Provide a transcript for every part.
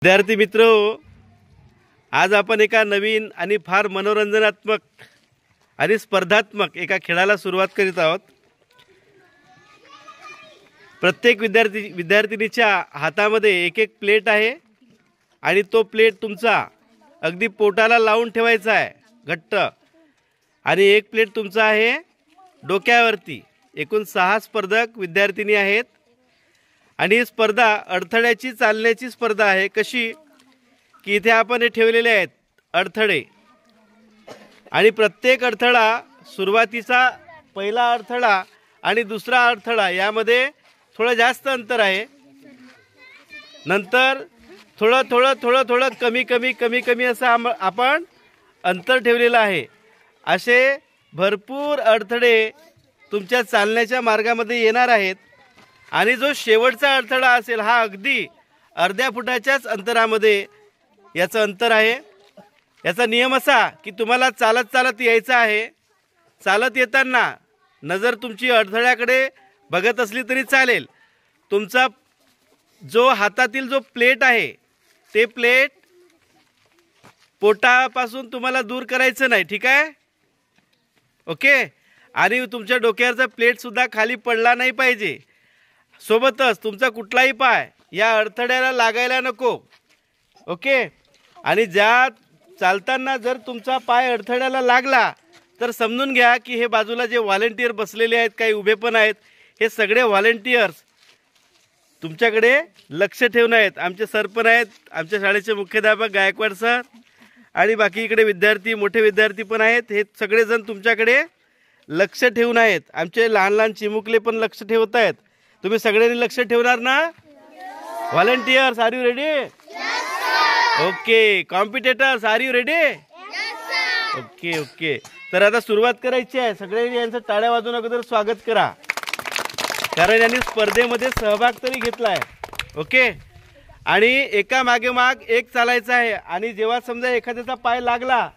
विद्यार्थी मित्र, आज आपण एका नवीन आणि फार मनोरंजनात्मक आणि स्पर्धात्मक एका खेळाला सुरुवात करीत आहोत। प्रत्येक विद्यार्थिनीच्या हातामध्ये एक एक प्लेट आहे आणि तो प्लेट तुमचा अगदी पोटाला लावून ठेवायचा आहे घट्ट, आणि एक प्लेट तुमचा आहे डोक्यावरती। एकूण 6 स्पर्धक विद्यार्थिनी आहेत आणि ही स्पर्धा अडथळ्याची चालण्याची स्पर्धा आहे। कशी की इथे आपण हे ठेवलेले आहेत अडथळे, आणि प्रत्येक अडथळा सुरुवातीचा पहिला अडथळा आणि दुसरा अडथळा यामध्ये थोडं जास्त अंतर आहे, नंतर थोडं थोडं थोडं थोडं कमी कमी कमी कमी असं आपण अंतर ठेवलेलं आहे। असे भरपूर अडथळे तुमच्या चालण्याच्या मार्गामध्ये येणार आहेत, आणि जो शेवटचा अडथळा असेल हा अगदी अर्ध्या फुटाच्याच अंतरामध्ये याचं अंतर आहे। याचा नियम असा की तुम्हाला चालत चालत यायचं आहे। चालत येताना नजर तुमची अडथळ्याकडे बघत असली तरी चालेल। तुमचा जो हातातील जो प्लेट आहे ते प्लेट पोटापासून तुम्हाला दूर करायचं नाही, ठीक आहे? ओके। आणि तुमच्या डोक्यावरचा प्लेट सुद्धा खाली पडला नाही पाहिजे। सोबतच तुमचा कुठलाही पाय या अडथळ्याला लागायला नको, ओके। आणि ज्या चालताना जर तुमचा पाय अडथळ्याला लागला तर समजून घ्या की हे बाजूला जे व्हॉलेंटियर बसलेले आहेत, काही उभे पण आहेत, हे सगळे व्हॉलेंटियर्स तुमच्याकडे लक्ष ठेवून आहेत। आमचे सर पण आहेत, आमच्या शाळेचे मुख्याध्यापक गायकवाड सर, आणि बाकी इकडे विद्यार्थी, मोठे विद्यार्थी पण आहेत। हे सगळेजण तुमच्याकडे लक्ष ठेवून आहेत। आमचे लहान लहान चिमुकले पण लक्ष ठेवत आहेत। तुम्ही सगळ्यांनी लक्ष ठेवणार ना? Volunteers, are you ready? Okay. Competitors, are you ready? Okay okay. तर आता सुरुवात करायची आहे। सगळ्यांनी यांचं टाळ्या वाजवून अगोदर स्वागत करा, कारण यांनी स्पर्धेमध्ये सहभाग तरी घेतलाय, ओके। आणि एका मागे माग एक चालायचं आहे, आणि जेव्हा समजा एखाद्याचा पाय लागला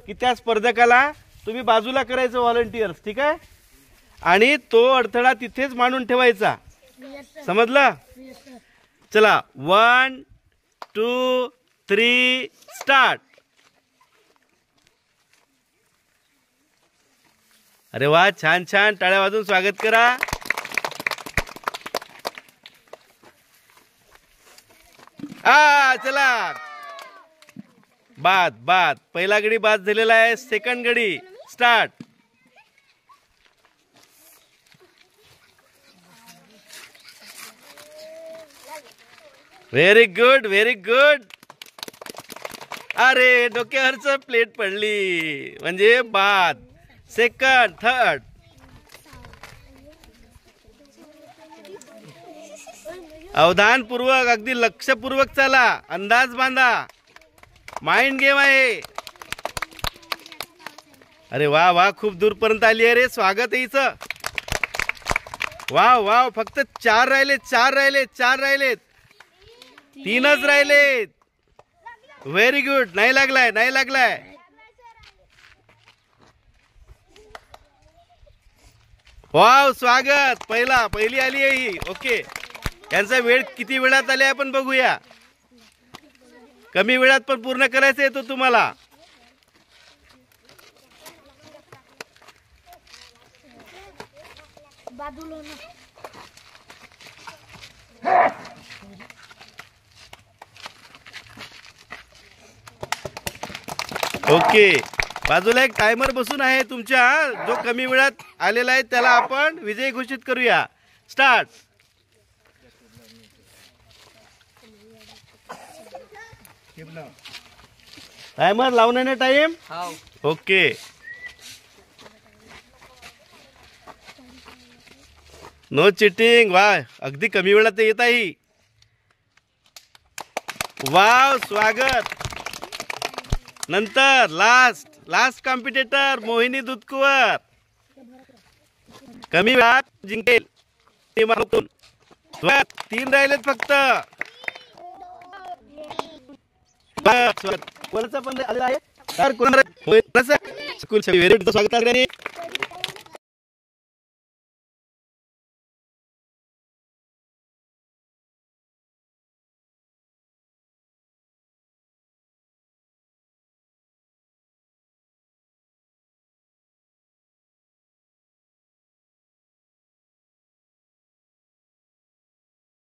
की त्या स्पर्धकाला तुम्ही बाजूला करायचं व्हॉलेंटियर्स, ठीक आहे? आणि तो अडथळा तिथेच मांडून ठेवायचा, समजलं? चला, 1 2 3 स्टार्ट। अरे वा, छान छान, टाळ्या वाजवून स्वागत करा। चला, बाद पहिला गडी बाद झालेला आहे। सेकंड गडी start. Very good very good. अरे, डोक्यावरचं प्लेट पडली म्हणजे बाद। Second, third. अवधानपूर्वक, अगदी लक्षपूर्वक चला, अंदाज बांधा, माइंड गेम आहे। अरे वा वा, खूप दूरपर्यंत आली आहे रे, स्वागत आहे हिचं। वाव वाव, फक्त 4 राहिलेत, 4 राहिलेत, 4 राहिलेत, 3च राहिलेत। व्हेरी गुड, नाही लागलाय, नाही लागलाय। वाव, स्वागत, पहिली आली आहे ही, ओके। यांचा वेळ किती वेळात आले आपण बघूया। कमी वेळात पण पूर्ण करायचं आहे तो तुम्हाला। ओके, बाजूला एक टायमर बसून आहे तुमच्या, जो कमी वेळात आलेला आहे त्याला आपण विजयी घोषित करूया। स्टार्ट। टायमर लावून आहे ना? Time, okay. No cheating. वाह, अगदी कमी वेळात येत आहे। वाव, स्वागत। नंतर लास्ट कॉम्पिटिटर मोहिनी दुधकुवर, कमी वेळात जिंकेल। 3 राहिलेत फक्त। कोणाचा पण आलेला आहे? स्कूल स्वागत आहे।